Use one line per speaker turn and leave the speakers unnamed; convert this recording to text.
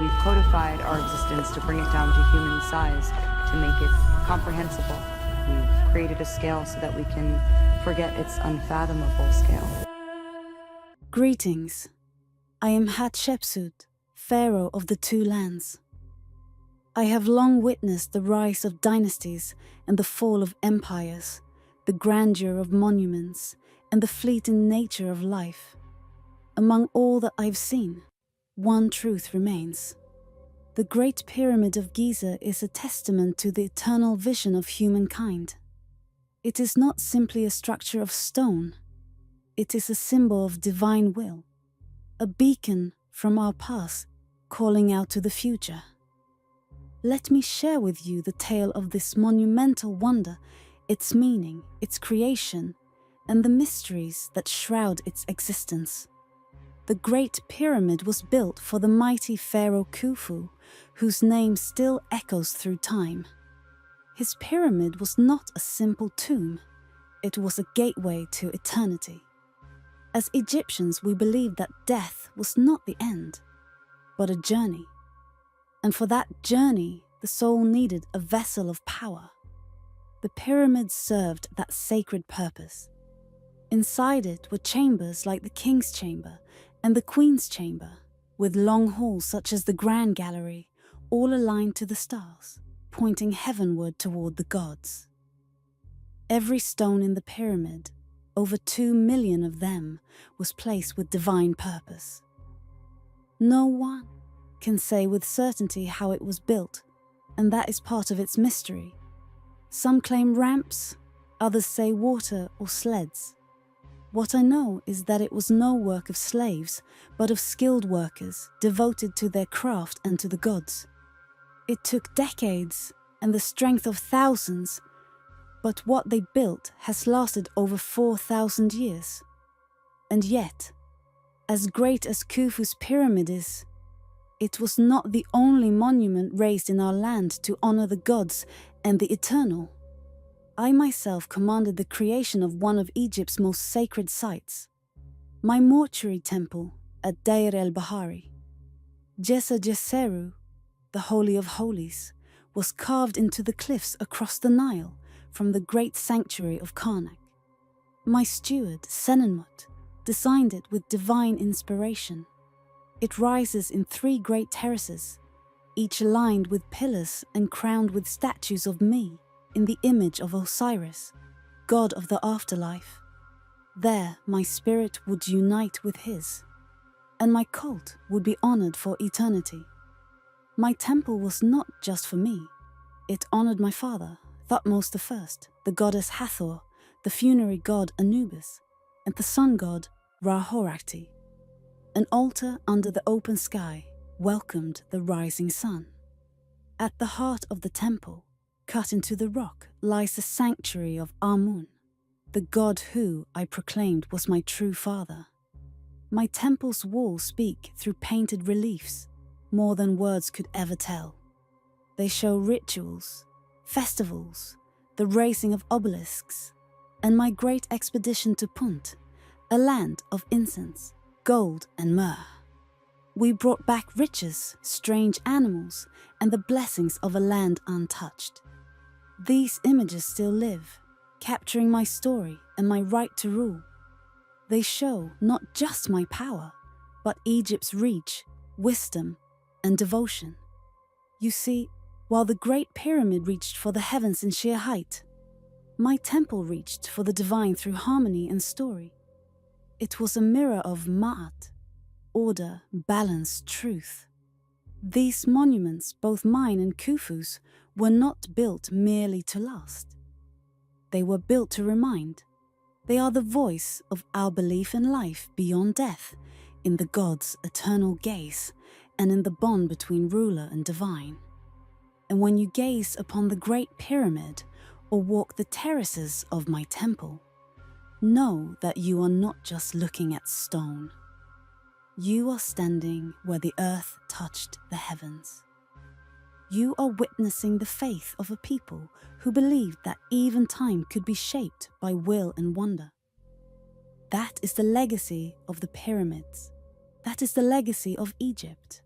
We've codified our existence to bring it down to human size, to make it comprehensible. We've created a scale so that we can forget its unfathomable scale.
Greetings. I am Hatshepsut, Pharaoh of the Two Lands. I have long witnessed the rise of dynasties and the fall of empires, the grandeur of monuments, and the fleeting nature of life. Among all that I've seen, one truth remains. The Great Pyramid of Giza is a testament to the eternal vision of humankind. It is not simply a structure of stone. It is a symbol of divine will, a beacon from our past calling out to the future. Let me share with you the tale of this monumental wonder, its meaning, its creation, and the mysteries that shroud its existence. The Great Pyramid was built for the mighty pharaoh Khufu, whose name still echoes through time. His pyramid was not a simple tomb, it was a gateway to eternity. As Egyptians, we believed that death was not the end, but a journey. And for that journey, the soul needed a vessel of power. The pyramid served that sacred purpose. Inside it were chambers like the King's Chamber and the Queen's Chamber, with long halls such as the Grand Gallery, all aligned to the stars, pointing heavenward toward the gods. Every stone in the pyramid, over 2 million of them, was placed with divine purpose. No one can say with certainty how it was built, and that is part of its mystery. Some claim ramps, others say water or sleds. What I know is that it was no work of slaves, but of skilled workers devoted to their craft and to the gods. It took decades and the strength of thousands, but what they built has lasted over 4,000 years. And yet, as great as Khufu's pyramid is, it was not the only monument raised in our land to honor the gods and the eternal. I myself commanded the creation of one of Egypt's most sacred sites, my mortuary temple at Deir el-Bahari. Jesa Jeseru, the Holy of Holies, was carved into the cliffs across the Nile from the great sanctuary of Karnak. My steward, Senenmut, designed it with divine inspiration. It rises in 3 great terraces, each aligned with pillars and crowned with statues of me in the image of Osiris, god of the afterlife. There my spirit would unite with his, and my cult would be honored for eternity. My temple was not just for me. It honored my father, Thutmose I, the goddess Hathor, the funerary god Anubis, and the sun god Ra-Horakhti. An altar under the open sky welcomed the rising sun. At the heart of the temple, cut into the rock, lies the sanctuary of Amun, the god who, I proclaimed, was my true father. My temple's walls speak through painted reliefs, more than words could ever tell. They show rituals, festivals, the raising of obelisks, and my great expedition to Punt, a land of incense, gold and myrrh. We brought back riches, strange animals, and the blessings of a land untouched. These images still live, capturing my story and my right to rule. They show not just my power, but Egypt's reach, wisdom, and devotion. You see, while the Great Pyramid reached for the heavens in sheer height, my temple reached for the divine through harmony and story. It was a mirror of Ma'at, order, balance, truth. These monuments, both mine and Khufu's, were not built merely to last. They were built to remind. They are the voice of our belief in life beyond death, in the gods' eternal gaze, and in the bond between ruler and divine. And when you gaze upon the Great Pyramid or walk the terraces of my temple, know that you are not just looking at stone. You are standing where the earth touched the heavens. You are witnessing the faith of a people who believed that even time could be shaped by will and wonder. That is the legacy of the pyramids. That is the legacy of Egypt.